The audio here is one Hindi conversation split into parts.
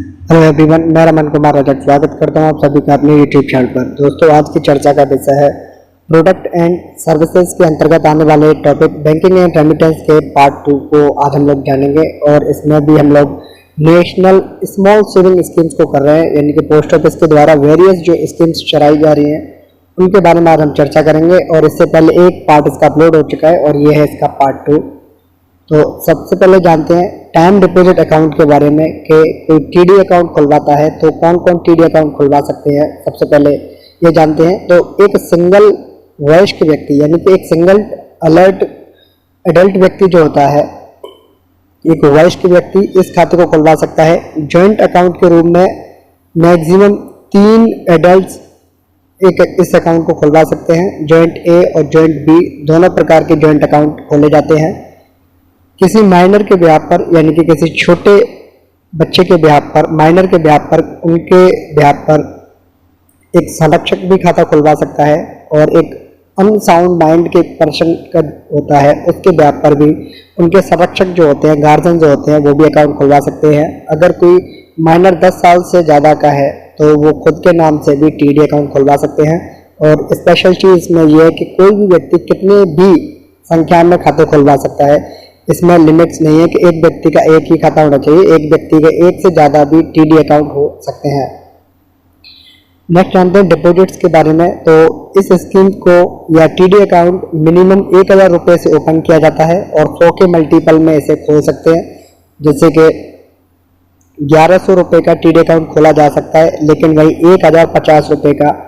हेलो एवरीवन, मैं रमन कुमार रजक स्वागत करता हूं आप सभी का अपने यूट्यूब चैनल पर। दोस्तों, आज की चर्चा का विषय है प्रोडक्ट एंड सर्विसेज के अंतर्गत आने वाले टॉपिक बैंकिंग एंड रेमिटेंस के पार्ट 2 को आज हम लोग जानेंगे। और इसमें भी हम लोग नेशनल स्मॉल सेविंग स्कीम्स को कर रहे हैं, यानी कि पोस्ट ऑफिस के द्वारा वेरियस जो स्कीम्स चलाई जा रही हैं उनके बारे में आज हम चर्चा करेंगे। और इससे पहले एक पार्ट इसका अपलोड हो चुका है और ये है इसका पार्ट 2। तो सबसे पहले जानते हैं टाइम डिपॉजिट अकाउंट के बारे में कि कोई टीडी अकाउंट खुलवाता है तो कौन कौन टीडी अकाउंट खुलवा सकते हैं। सबसे पहले ये जानते हैं। तो एक सिंगल वयस्क व्यक्ति यानी कि एक सिंगल अलर्ट एडल्ट व्यक्ति जो होता है, एक वयस्क व्यक्ति इस खाते को खुलवा सकता है। जॉइंट अकाउंट के रूप में मैक्सिमम 3 एडल्ट्स एक इस अकाउंट को खुलवा सकते हैं। जॉइंट ए और जॉइंट बी दोनों प्रकार के जॉइंट अकाउंट खोले जाते हैं। किसी माइनर के ब्याह पर यानी कि किसी छोटे बच्चे के ब्याह पर, माइनर के ब्याह पर, उनके ब्याह पर एक संरक्षक भी खाता खुलवा सकता है। और एक अनसाउंड माइंड के पर्सन का होता है उसके ब्याह पर भी उनके संरक्षक जो होते हैं, गार्जियन जो होते हैं, वो भी अकाउंट खुलवा सकते हैं। अगर कोई माइनर 10 साल से ज़्यादा का है तो वो खुद के नाम से भी टीडी अकाउंट खुलवा सकते हैं। और स्पेशल चीज़ इसमें यह है कि कोई भी व्यक्ति कितने भी संख्या में खाते खुलवा सकता है। इसमें लिमिट्स नहीं है कि एक व्यक्ति का एक ही खाता होना चाहिए, एक व्यक्ति के एक से ज़्यादा भी टीडी अकाउंट हो सकते हैं। नेक्स्ट जानते हैं डिपॉजिट्स के बारे में। तो इस स्कीम को या टीडी अकाउंट मिनिमम 1000 रुपये से ओपन किया जाता है और 100 के मल्टीपल में इसे खोल सकते हैं। जैसे कि 1100 रुपये का टीडी अकाउंट खोला जा सकता है, लेकिन वही 1050 रुपये का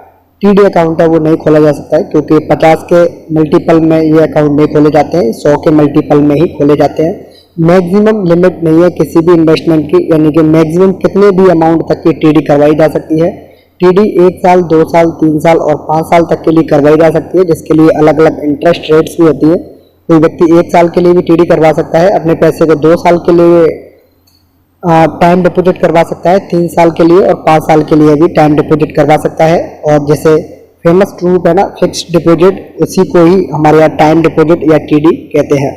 टीडी अकाउंट है वो नहीं खोला जा सकता है, क्योंकि 50 के मल्टीपल में ये अकाउंट नहीं खोले जाते हैं, 100 के मल्टीपल में ही खोले जाते हैं। मैक्सिमम लिमिट नहीं है किसी भी इन्वेस्टमेंट की, यानी कि मैक्सिमम कितने भी अमाउंट तक की टीडी करवाई जा सकती है। टीडी 1 साल, 2 साल, 3 साल और 5 साल तक के लिए करवाई जा सकती है, जिसके लिए अलग अलग इंटरेस्ट रेट्स भी होती है। कोई व्यक्ति 1 साल के लिए भी टीडी करवा सकता है, अपने पैसे को 2 साल के लिए टाइम डिपॉजिट करवा सकता है, 3 साल के लिए और 5 साल के लिए भी टाइम डिपॉजिट करवा सकता है। और जैसे फेमस रूप है ना फिक्स्ड डिपॉजिट, उसी को ही हमारे यहाँ टाइम डिपॉजिट या टीडी कहते हैं।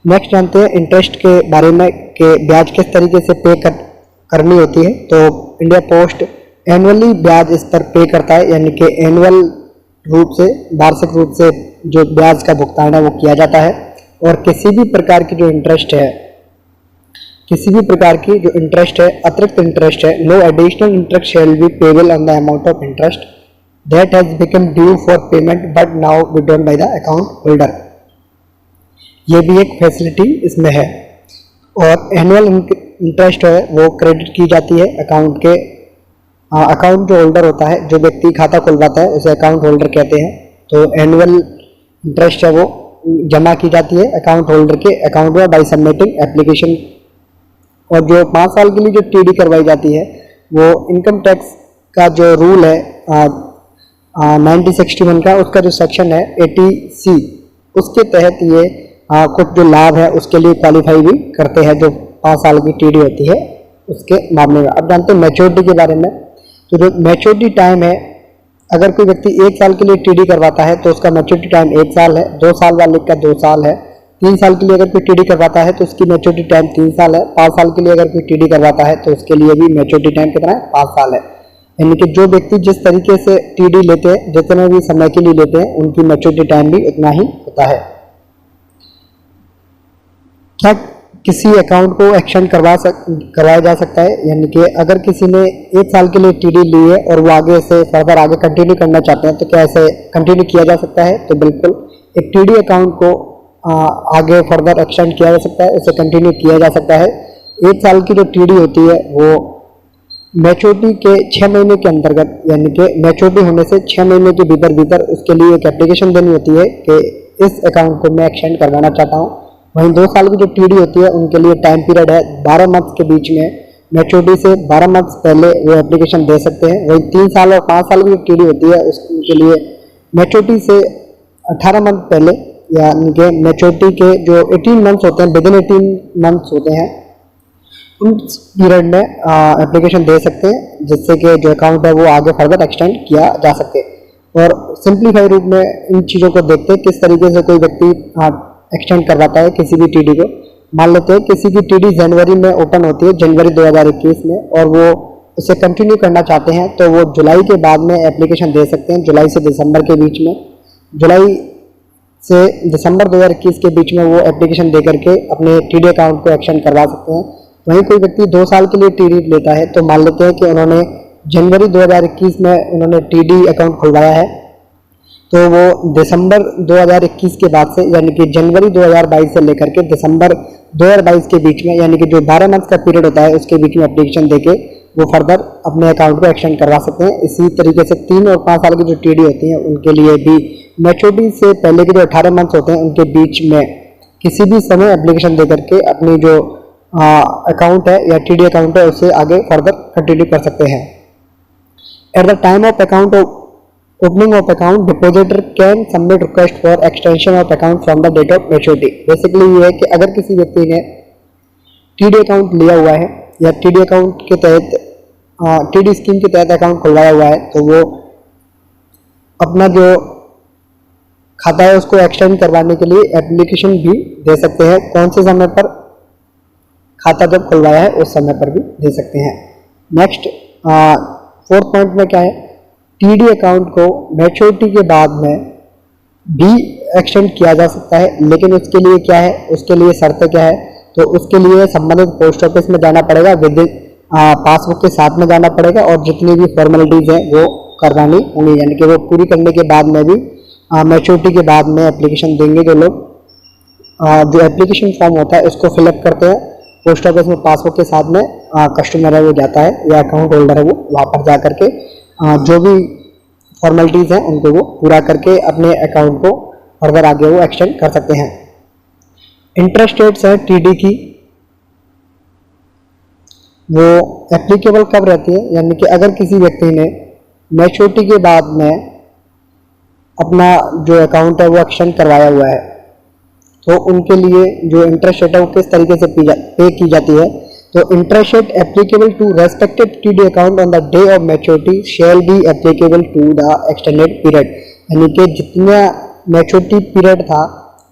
नेक्स्ट जानते हैं इंटरेस्ट के बारे में कि ब्याज किस तरीके से पे करनी होती है। तो इंडिया पोस्ट एनुअली ब्याज इस पर पे करता है, यानी कि एनुअल रूप से, वार्षिक रूप से जो ब्याज का भुगतान है वो किया जाता है। और किसी भी प्रकार की जो इंटरेस्ट है, किसी भी प्रकार की जो इंटरेस्ट है, अतिरिक्त इंटरेस्ट है, no additional interest shall be payable on the amount of interest that has become due for payment but now withdrawn by the account holder. ये भी एक फैसिलिटी इसमें है। और एनुअल इंटरेस्ट है वो क्रेडिट की जाती है अकाउंट के। अकाउंट जो होल्डर होता है, जो व्यक्ति खाता खुलवाता है, उसे अकाउंट होल्डर कहते हैं। तो एनुअल इंटरेस्ट है वो जमा की जाती है अकाउंट होल्डर के अकाउंट में बाय सबमिटिंग एप्लीकेशन। और जो 5 साल के लिए जो टीडी करवाई जाती है वो इनकम टैक्स का जो रूल है 1961 का, उसका जो सेक्शन है 80C, उसके तहत ये कुछ जो लाभ है उसके लिए क्वालिफाई भी करते हैं, जो 5 साल की टीडी होती है उसके मामले में। अब जानते हैं मैच्योरिटी के बारे में। तो जो मैच्योरिटी टाइम है, अगर कोई व्यक्ति 1 साल के लिए टीडी करवाता है तो उसका मैच्योरिटी टाइम 1 साल है, 2 साल वाले का 2 साल है, 3 साल के लिए अगर कोई टीडी करवाता है तो उसकी मैच्योरिटी टाइम 3 साल है, 5 साल के लिए अगर कोई टीडी करवाता है तो उसके लिए भी मैच्योरिटी टाइम कितना है, 5 साल है। यानी कि जो व्यक्ति जिस तरीके से टीडी लेते हैं, जितने भी समय के लिए लेते हैं, उनकी मैच्योरिटी टाइम भी उतना ही होता है। क्या किसी अकाउंट को एक्सटेंड करवाया जा सकता है, यानी कि अगर किसी ने 1 साल के लिए टीडी ली है और वो आगे से फर्दर आगे कंटिन्यू करना चाहते हैं तो क्या ऐसे कंटिन्यू किया जा सकता है? तो बिल्कुल, एक टीडी अकाउंट को आगे फर्दर एक्सटेंड किया जा सकता है, उसे कंटिन्यू किया जा सकता है। 1 साल की जो टीडी होती है वो मैच्योरिटी के 6 महीने के अंतर्गत, यानी कि मैच्योरिटी होने से 6 महीने के भीतर उसके लिए एक एप्लीकेशन देनी होती है कि इस अकाउंट को मैं एक्सटेंड करवाना चाहता हूँ। वहीं 2 साल की जो टीडी होती है उनके लिए टाइम पीरियड है 12 मंथ के बीच में, मैच्योरिटी से 12 मंथ पहले वो एप्लीकेशन दे सकते हैं। वहीं 3 साल और 5 साल की जो टीडी होती है उसके लिए मैच्योरिटी से 18 मंथ पहले, यानी कि मैच्योरिटी के जो 18 मंथ्स होते हैं, विदिन 18 मंथ्स होते हैं, उस पीरियड में एप्लीकेशन दे सकते हैं, जिससे कि जो अकाउंट है वो आगे फर्दर एक्सटेंड किया जा सके। और सिंप्लीफाई रूप में इन चीज़ों को देखते हैं किस तरीके से कोई व्यक्ति एक्सटेंड करवाता है किसी भी टीडी को। मान लेते हैं किसी की टीडी जनवरी में ओपन होती है, जनवरी 2021 में, और वो उसे कंटिन्यू करना चाहते हैं तो वो जुलाई के बाद में एप्लीकेशन दे सकते हैं, जुलाई से दिसंबर के बीच में। जुलाई से दिसंबर 2021 के बीच में वो एप्लीकेशन दे करके अपने टीडी अकाउंट को एक्शन करवा सकते हैं। वहीं कोई व्यक्ति 2 साल के लिए टीडी लेता है, तो मान लेते हैं कि उन्होंने जनवरी 2021 में उन्होंने टीडी अकाउंट खुलवाया है, तो वो दिसंबर 2021 के बाद से, यानी कि जनवरी 2022 से लेकर के दिसंबर 2022 के बीच में, यानी कि जो 12 मंथ का पीरियड होता है उसके बीच में एप्लीकेशन देके वो फर्दर अपने अकाउंट को एक्सटेंड करवा सकते हैं। इसी तरीके से 3 और 5 साल की जो टीडी होती है उनके लिए भी मैच्योरिटी से पहले के जो 18 मंथ्स होते हैं उनके बीच में किसी भी समय एप्लीकेशन दे करके अपनी जो अकाउंट है या टीडी अकाउंट है उससे आगे फर्दर कंटिन्यू कर सकते हैं। At the time of account opening of account, depositor can submit request for extension of account from the date of maturity. Basically ये है कि अगर किसी व्यक्ति ने टीडी अकाउंट लिया हुआ है या टीडी अकाउंट के तहत टीडी स्कीम के तहत अकाउंट खुलवाया हुआ है, तो वो अपना जो खाता है उसको एक्सटेंड करवाने के लिए एप्लीकेशन भी दे सकते हैं। कौन से समय पर? खाता जब खुलवाया है उस समय पर भी दे सकते हैं। नेक्स्ट 4th पॉइंट में क्या है, टीडी अकाउंट को मैच्योरिटी के बाद में भी एक्सटेंड किया जा सकता है, लेकिन उसके लिए क्या है, उसके लिए शर्तें क्या है, तो उसके लिए संबंधित पोस्ट ऑफिस में जाना पड़ेगा, विद पासबुक के साथ में जाना पड़ेगा, और जितनी भी फॉर्मेलिटीज हैं वो करवानी होंगी, यानी कि वो पूरी करने के बाद में भी मैच्योरिटी के बाद में एप्लीकेशन देंगे। जो लोग जो एप्लीकेशन फॉर्म होता है उसको फिलअप करते हैं पोस्ट ऑफिस में, पासबुक के साथ में कस्टमर है वो जाता है या अकाउंट होल्डर है वो वहाँ पर जा करके जो भी फॉर्मेलिटीज़ हैं उनको वो पूरा करके अपने अकाउंट को फर्दर आगे वो एक्सटेंड कर सकते हैं। इंटरेस्ट रेट्स है टीडी की, वो एप्लीकेबल कब रहती है, यानी कि अगर किसी व्यक्ति ने मैच्योरिटी के बाद में अपना जो अकाउंट है वो एक्सटेंड करवाया हुआ है, तो उनके लिए जो इंटरेस्ट रेट है वो किस तरीके से पे की जाती है। तो interest rate applicable to respective TD account on the day of maturity shall be applicable to the extended period, यानी कि जितना मैच्योरिटी पीरियड था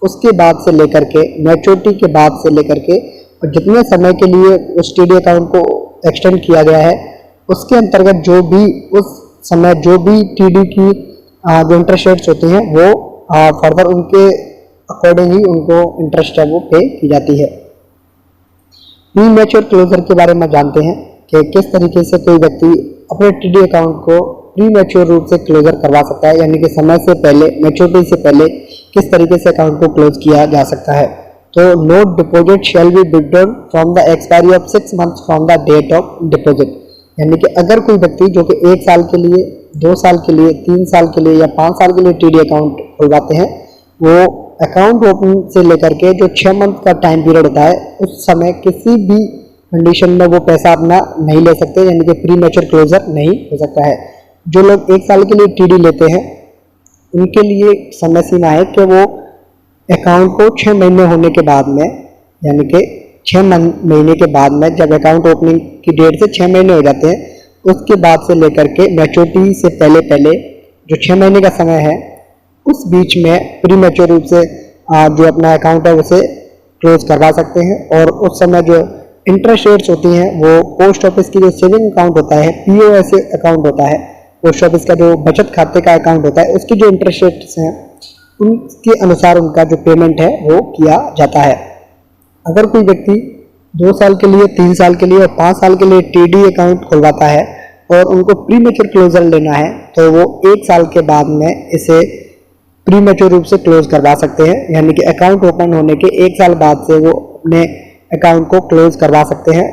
उसके बाद से लेकर के, मैच्योरिटी के बाद से लेकर के, और जितने समय के लिए उस टीडी अकाउंट को एक्सटेंड किया गया है उसके अंतर्गत जो भी उस समय जो भी टीडी की जो इंटरेस्ट रेट्स होती हैं वो फर्दर उनके अकॉर्डिंग ही उनको इंटरेस्ट है वो पे की जाती है। प्री मैच्योर क्लोजर के बारे में जानते हैं कि किस तरीके से कोई व्यक्ति अपने टीडी अकाउंट को प्री मैच्योर रूप से क्लोजर करवा सकता है, यानी कि समय से पहले, मैच्योरिटी से पहले किस तरीके से अकाउंट को क्लोज किया जा सकता है। तो no deposit shall be withdrawn from the expiry of 6 months from the date of deposit, यानी कि अगर कोई व्यक्ति जो कि 1 साल के लिए, 2 साल के लिए, 3 साल के लिए या 5 साल के लिए टीडी अकाउंट खुलवाते हैं, वो अकाउंट ओपन से लेकर के जो 6 मंथ का टाइम पीरियड होता है उस समय किसी भी कंडीशन में वो पैसा अपना नहीं ले सकते, यानी कि प्री मैच्योर क्लोजर नहीं हो सकता है। जो लोग 1 साल के लिए टीडी लेते हैं उनके लिए समय सीमा है कि वो अकाउंट को 6 महीने होने के बाद में, यानी कि 6 महीने के बाद में, जब अकाउंट ओपनिंग की डेट से 6 महीने हो जाते हैं उसके बाद से लेकर के मैच्योरिटी से पहले पहले जो 6 महीने का समय है उस बीच में प्री मैच्योर रूप से जो अपना अकाउंट है उसे क्लोज करवा सकते हैं। और उस समय जो इंटरेस्ट रेट्स होती हैं वो पोस्ट ऑफिस की जो सेविंग अकाउंट होता है, पीओएस अकाउंट होता है, पोस्ट ऑफिस का जो बचत खाते का अकाउंट होता है, उसकी जो इंटरेस्ट रेट्स हैं उनके अनुसार उनका जो पेमेंट है वो किया जाता है। अगर कोई व्यक्ति 2 साल के लिए, 3 साल के लिए और 5 साल के लिए टीडी अकाउंट खुलवाता है और उनको प्री मैच्योर क्लोजर लेना है, तो वो 1 साल के बाद में इसे प्री मैच्योर रूप से क्लोज करवा सकते हैं, यानी कि अकाउंट ओपन होने के 1 साल बाद से वो अपने अकाउंट को क्लोज करवा सकते हैं।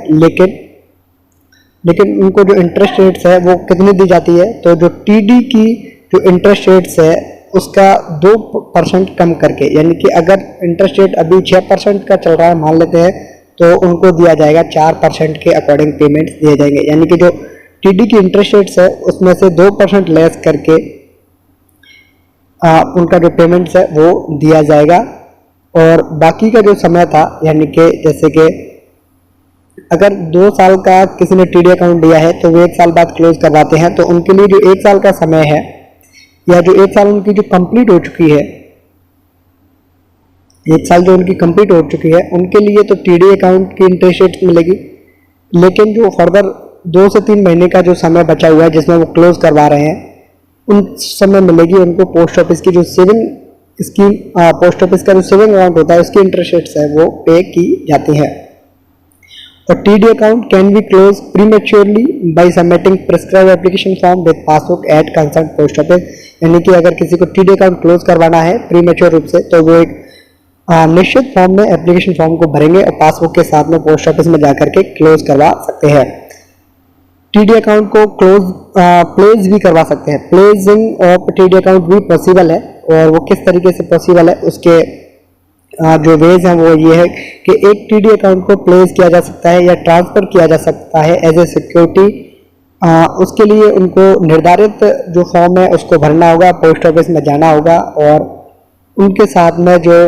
लेकिन उनको जो इंटरेस्ट रेट्स है वो कितनी दी जाती है, तो जो टीडी की जो इंटरेस्ट रेट्स है उसका 2% कम करके, यानी कि अगर इंटरेस्ट रेट अभी 6% का चल रहा है मान लेते हैं, तो उनको दिया जाएगा 4% के अकॉर्डिंग पेमेंट दिए जाएंगे, यानी कि जो टीडी की इंटरेस्ट रेट्स है उसमें से 2% लेस करके उनका जो पेमेंट्स है वो दिया जाएगा। और बाकी का जो समय था, यानी कि जैसे कि अगर 2 साल का किसी ने टीडी अकाउंट लिया है तो वो 1 साल बाद क्लोज करवाते हैं, तो उनके लिए जो 1 साल का समय है या जो 1 साल उनकी जो कंप्लीट हो चुकी है 1 साल जो उनकी कंप्लीट हो चुकी है उनके लिए तो टीडी अकाउंट की इंटरेस्ट रेट मिलेगी, लेकिन जो फर्दर 2 से 3 महीने का जो समय बचा हुआ है जिसमें वो क्लोज करवा रहे हैं उन समय मिलेगी उनको पोस्ट ऑफिस की जो सेविंग स्कीम, पोस्ट ऑफिस का जो सेविंग अकाउंट होता है उसकी इंटरेस्ट रेट्स है वो पे की जाती है। और TD account can be close prematurely by submitting prescribe application form with passbook at concern post office, यानी कि अगर किसी को टीडी अकाउंट क्लोज करवाना है प्रीमेच्योर रूप से तो वो एक निश्चित फॉर्म में एप्लीकेशन फॉर्म को भरेंगे और पासबुक के साथ में पोस्ट ऑफिस में जाकर के क्लोज करवा सकते हैं। टीडी अकाउंट को क्लोज प्लेस भी करवा सकते हैं, प्लेसिंग ऑफ टीडी अकाउंट भी पॉसिबल है। और वो किस तरीके से पॉसिबल है उसके जो वेज हैं वो ये है कि एक टीडी अकाउंट को प्लेस किया जा सकता है या ट्रांसफर किया जा सकता है एज ए सिक्योरिटी। उसके लिए उनको निर्धारित जो फॉर्म है उसको भरना होगा, पोस्ट ऑफिस में जाना होगा और उनके साथ में जो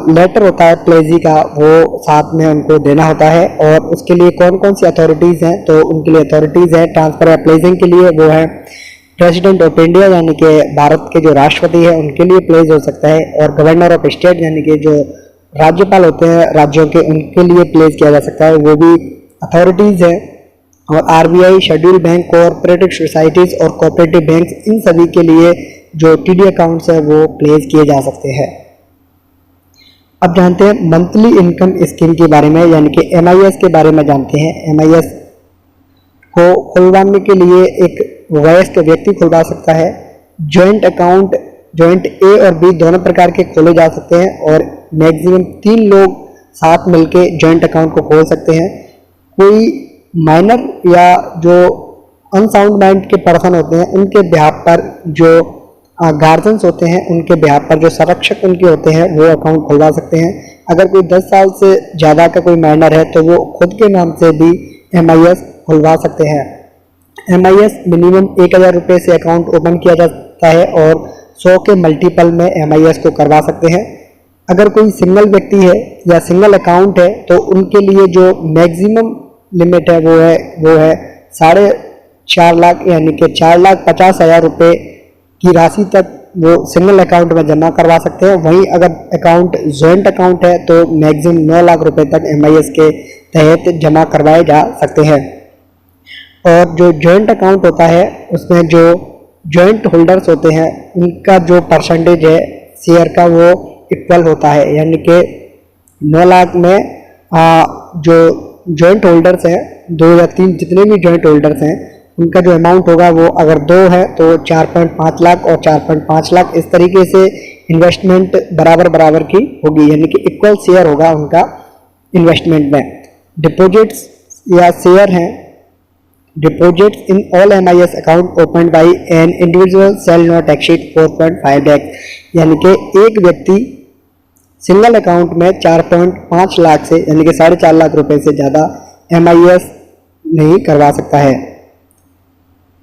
लेटर होता है प्लेजी का वो साथ में उनको देना होता है। और उसके लिए कौन कौन सी अथॉरिटीज़ हैं, तो उनके लिए अथॉरिटीज़ हैं ट्रांसफर या प्लेजिंग के लिए, वो है प्रेसिडेंट ऑफ इंडिया यानी कि भारत के जो राष्ट्रपति है उनके लिए प्लेज हो सकता है, और गवर्नर ऑफ स्टेट यानी कि जो राज्यपाल होते हैं राज्यों के उनके लिए प्लेज किया जा सकता है, वो भी अथॉरिटीज़ हैं। और RBI, schedule bank, cooperative societies और कोऑपरेटिव बैंक, इन सभी के लिए जो टीडी अकाउंट्स है वो प्लेज किए जा सकते हैं। अब जानते हैं मंथली इनकम स्कीम के बारे में, यानी कि एमआईएस के बारे में जानते हैं। एमआईएस को खुलवाने के लिए एक वयस्क व्यक्ति खुलवा सकता है। जॉइंट अकाउंट जॉइंट ए और बी दोनों प्रकार के खोले जा सकते हैं और मैक्सिमम 3 लोग साथ मिलके जॉइंट अकाउंट को खोल सकते हैं। कोई माइनर या जो अनसाउंड माइंड के पर्सन होते हैं उनके बिहाफ पर, जो गार्जियंस होते हैं उनके बिहाफ पर, जो संरक्षक उनके होते हैं वो अकाउंट खुलवा सकते हैं। अगर कोई 10 साल से ज़्यादा का कोई माइनर है तो वो खुद के नाम से भी एमआईएस खुलवा सकते हैं। एमआईएस मिनिमम 1000 रुपये से अकाउंट ओपन किया जाता है और 100 के मल्टीपल में एमआईएस को करवा सकते हैं। अगर कोई सिंगल व्यक्ति है या सिंगल अकाउंट है तो उनके लिए जो मैक्सिमम लिमिट है वो है 4.5 लाख यानी कि 4,50,000 रुपये की राशि तक वो सिंगल अकाउंट में जमा करवा सकते हैं। वहीं अगर अकाउंट जॉइंट अकाउंट है तो मैक्सिमम 9 लाख रुपए तक एमआईएस के तहत जमा करवाए जा सकते हैं। और जो जॉइंट अकाउंट होता है उसमें जो जॉइंट होल्डर्स होते हैं उनका जो परसेंटेज है शेयर का वो इक्वल होता है, यानी कि 9 लाख में जो जॉइंट होल्डर्स हैं 2 या 3 जितने भी जॉइंट होल्डर्स हैं उनका जो अमाउंट होगा वो अगर 2 है तो 4.5 लाख और 4.5 लाख, इस तरीके से इन्वेस्टमेंट बराबर बराबर की होगी, यानी कि इक्वल शेयर होगा उनका इन्वेस्टमेंट में। डिपॉजिट्स या शेयर हैं, deposits in all MIS account open by an individual shall not exceed 4.5 lakh, यानी कि एक व्यक्ति सिंगल अकाउंट में 4.5 लाख से यानी कि 4.5 लाख रुपए से ज़्यादा एमआईएस नहीं करवा सकता है।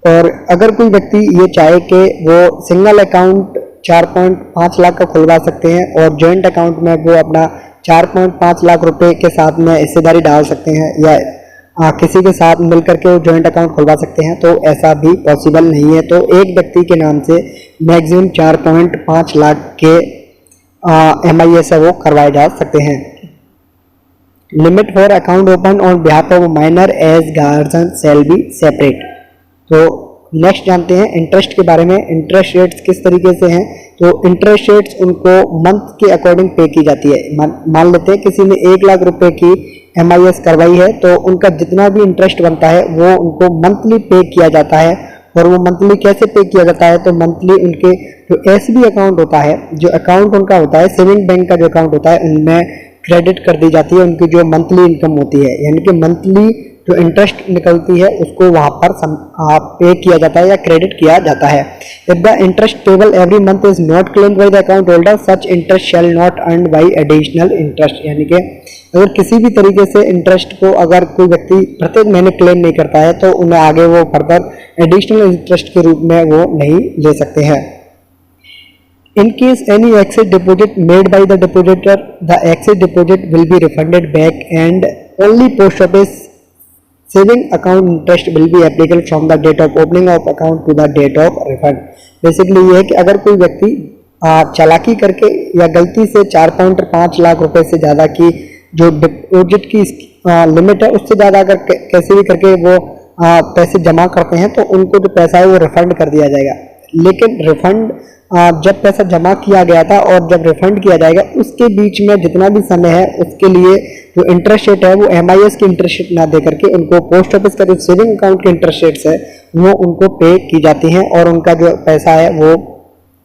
और अगर कोई व्यक्ति ये चाहे कि वो सिंगल अकाउंट 4.5 लाख का खुलवा सकते हैं और जॉइंट अकाउंट में वो अपना 4.5 लाख रुपए के साथ में हिस्सेदारी डाल सकते हैं या किसी के साथ मिलकर के वो जॉइंट अकाउंट खुलवा सकते हैं, तो ऐसा भी पॉसिबल नहीं है। तो एक व्यक्ति के नाम से मैक्सिमम 4.5 लाख के एमआईएस है वो करवाए जा सकते हैं। Limit for account open on behalf of minor as guardian shall be separate. तो नेक्स्ट जानते हैं इंटरेस्ट के बारे में। इंटरेस्ट रेट्स किस तरीके से हैं, तो इंटरेस्ट रेट्स उनको मंथ के अकॉर्डिंग पे की जाती है। मान लेते हैं किसी ने 1 लाख रुपए की एमआईएस करवाई है तो उनका जितना भी इंटरेस्ट बनता है वो उनको मंथली पे किया जाता है। और वो मंथली कैसे पे किया जाता है, तो मंथली उनके जो एसबी अकाउंट होता है, जो अकाउंट उनका होता है सेविंग बैंक का जो अकाउंट होता है, उनमें क्रेडिट कर दी जाती है उनकी जो मंथली इनकम होती है, यानी कि मंथली जो इंटरेस्ट निकलती है उसको वहाँ पर पे किया जाता है या क्रेडिट किया जाता है। If the interest payable every month is not claimed by the account holder such interest shall not earn by additional interest, यानी कि अगर किसी भी तरीके से इंटरेस्ट को अगर कोई व्यक्ति प्रत्येक महीने क्लेम नहीं करता है तो उन्हें आगे वो फर्दर एडिशनल इंटरेस्ट के रूप में वो नहीं ले सकते हैं। In case any excess deposit made by the depositor, the excess deposit will be refunded back and only post office saving account interest will be applicable from the date of opening of account to the date of refund। Basically ये है कि अगर कोई व्यक्ति चालाकी करके या गलती से 4.5 लाख रुपए से ज़्यादा की जो डिपॉजिट की लिमिट है उससे ज़्यादा अगर कैसे भी करके वो पैसे जमा करते हैं तो उनको जो पैसा है वो रिफंड कर दिया जाएगा। लेकिन रिफंड जब पैसा जमा किया गया था और जब रिफंड किया जाएगा उसके बीच में जितना भी समय है उसके लिए जो इंटरेस्ट रेट है वो MIS की इंटरेस्ट रेट ना दे करके उनको पोस्ट ऑफिस का जो सेविंग अकाउंट के इंटरेस्ट रेट्स है वो उनको पे की जाती हैं और उनका जो पैसा है वो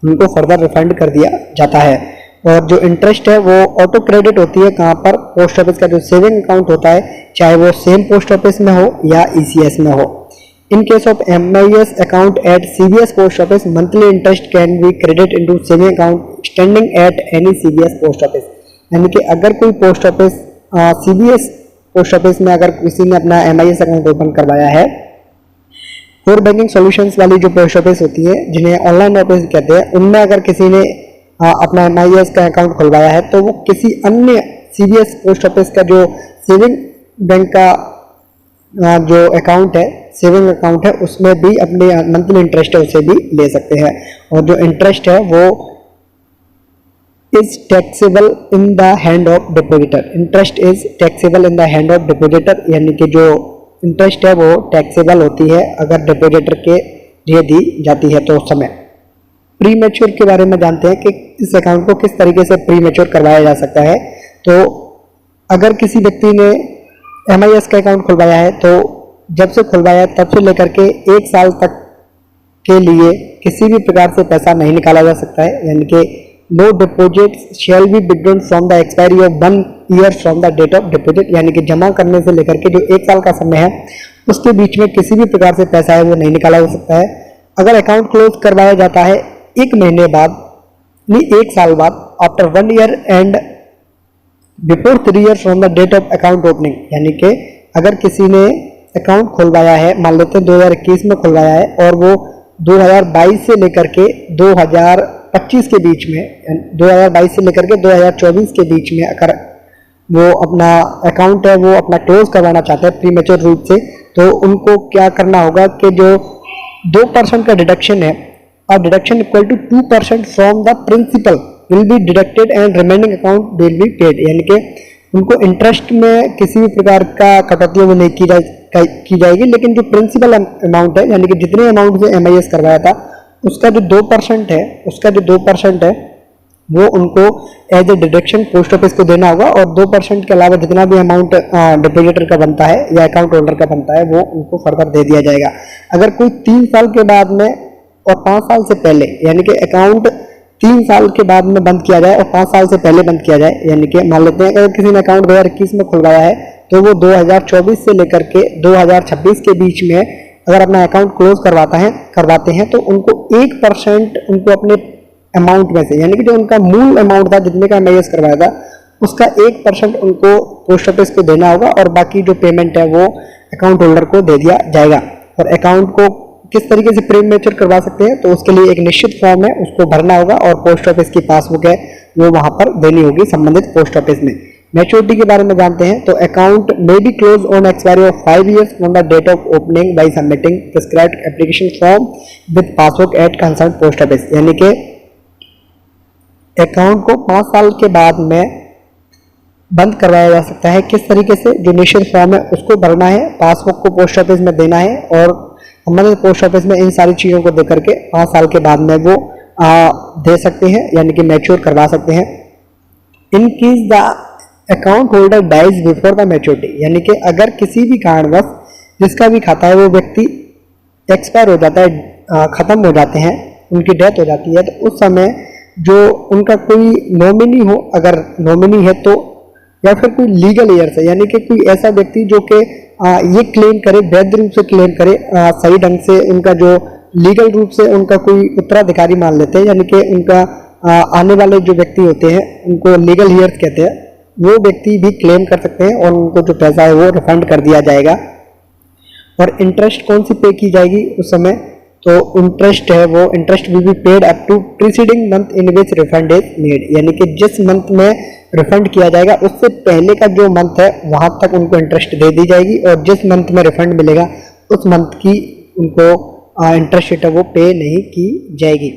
उनको फर्दर रिफंड कर दिया जाता है। और जो इंटरेस्ट है वो ऑटो क्रेडिट होती है कहाँ पर, पोस्ट ऑफिस का जो सेविंग अकाउंट होता है चाहे वो सेम पोस्ट ऑफिस में हो या ECS में हो। In case of MIS account at CBS post office, monthly interest can be credited into saving account standing at any CBS post office। यानी कि अगर कोई post office CBS post office में अगर किसी ने अपना MIS अकाउंट ओपन करवाया है, कोर बैंकिंग सॉल्यूशंस वाली जो पोस्ट ऑफिस होती है जिन्हें ऑनलाइन ऑफिस कहते हैं, उनमें अगर किसी ने अपना MIS का अकाउंट खुलवाया है तो वो किसी अन्य CBS पोस्ट ऑफिस का जो सेविंग बैंक का जो अकाउंट है, सेविंग अकाउंट है, उसमें भी अपने मंथली इंटरेस्ट है उसे भी ले सकते हैं। और जो इंटरेस्ट है वो is taxable in the hand of depositor. Interest is taxable in the hand of depositor, यानी कि जो इंटरेस्ट है वो टैक्सेबल होती है अगर डिपोजिटर के लिए दी जाती है तो उस समय। प्री मैच्योर के बारे में जानते हैं कि इस अकाउंट को किस तरीके से प्री मैच्योर करवाया जा सकता है। तो अगर किसी व्यक्ति ने MIS का अकाउंट खुलवाया है तो जब से खुलवाया तब से लेकर के 1 साल तक के लिए किसी भी प्रकार से पैसा नहीं निकाला जा सकता है, यानी कि no deposit shall be withdrawn from the expiry of 1 year from the date of deposit, यानी कि जमा करने से लेकर के जो 1 साल का समय है उसके बीच में किसी भी प्रकार से पैसा है वो नहीं निकाला जा सकता है। अगर अकाउंट क्लोज करवाया जाता है 1 महीने बाद, नहीं 1 साल बाद, after 1 year and before 3 year from the date of account opening, यानी कि अगर किसी ने अकाउंट खुलवाया है, मान लेते हैं 2021 में खुलवाया है और वो 2022 से लेकर के 2025 के बीच में, 2022 से लेकर के 2024 के बीच में अगर वो अपना अकाउंट है वो अपना क्लोज करवाना चाहते हैं प्री मैच्योर रूप से, तो उनको क्या करना होगा कि जो 2% का डिडक्शन है, और deduction equal to 2% from the principal will be deducted and remaining account will be paid, यानी कि उनको इंटरेस्ट में किसी भी प्रकार का कटौती वो नहीं की जाएगी, लेकिन जो प्रिंसिपल अमाउंट है यानी कि जितने अमाउंट से MIS करवाया था उसका जो 2% है वो उनको as a deduction post office को देना होगा, और 2% के अलावा जितना भी अमाउंट डिपोजिटर का बनता है या अकाउंट होल्डर का बनता है वो उनको फर्दर दे दिया जाएगा। अगर कोई 3 साल के बाद में और 5 साल से पहले, यानी कि अकाउंट 3 साल के बाद में बंद किया जाए और 5 साल से पहले बंद किया जाए, यानी कि मान लेते हैं अगर किसी ने अकाउंट 2021 में खुलवाया है तो वो 2024 से लेकर के 2026 के बीच में अगर अपना अकाउंट क्लोज करवाते हैं तो उनको 1% उनको अपने अमाउंट में से, यानी कि जो उनका मूल अमाउंट था जितने का MIS करवाया था उसका 1% उनको पोस्ट ऑफिस को देना होगा, और बाकी जो पेमेंट है वो अकाउंट होल्डर को दे दिया जाएगा। और अकाउंट को किस तरीके से प्री मैच्योर करवा सकते हैं, तो उसके लिए एक निश्चित फॉर्म है उसको भरना होगा और पोस्ट ऑफिस की पासबुक है वो वहां पर देनी होगी संबंधित पोस्ट ऑफिस में। मैच्योरिटी के बारे में जानते हैं तो account may be close on expiry of 5 years from the date of opening by submitting prescribed application form with passbook at concern post office, यानी कि अकाउंट को 5 साल के बाद में बंद करवाया जा सकता है। किस तरीके से, जो निश्चित फॉर्म है उसको भरना है, पासबुक को पोस्ट ऑफिस में देना है और संबंधित पोस्ट ऑफिस में इन सारी चीज़ों को देकर के 5 साल के बाद में वो दे सकते हैं, यानी कि मैच्योर करवा सकते हैं। In case the account holder dies before the maturity, यानी कि अगर किसी भी कारणवश जिसका भी खाता है वो व्यक्ति एक्सपायर हो जाता है, ख़त्म हो जाते हैं, उनकी डेथ हो जाती है, तो उस समय जो उनका कोई नॉमिनी हो, अगर नॉमिनी है तो, या फिर कोई लीगल एयर्स है, यानी कि कोई ऐसा व्यक्ति जो कि ये क्लेम करे, वैध रूप से क्लेम करे, सही ढंग से उनका जो लीगल रूप से उनका कोई उत्तराधिकारी मान लेते हैं, यानी कि उनका आने वाले जो व्यक्ति होते हैं उनको लीगल एयर्स कहते हैं, वो व्यक्ति भी क्लेम कर सकते हैं और उनको जो पैसा है वो रिफंड कर दिया जाएगा। और इंटरेस्ट कौन सी पे की जाएगी उस समय, तो इंटरेस्ट है वो interest will be paid up to preceding month in which refund is made, यानी कि जिस मंथ में रिफंड किया जाएगा उससे पहले का जो मंथ है वहां तक उनको इंटरेस्ट दे दी जाएगी, और जिस मंथ में रिफंड मिलेगा उस मंथ की उनको इंटरेस्ट रेट है वो पे नहीं की जाएगी।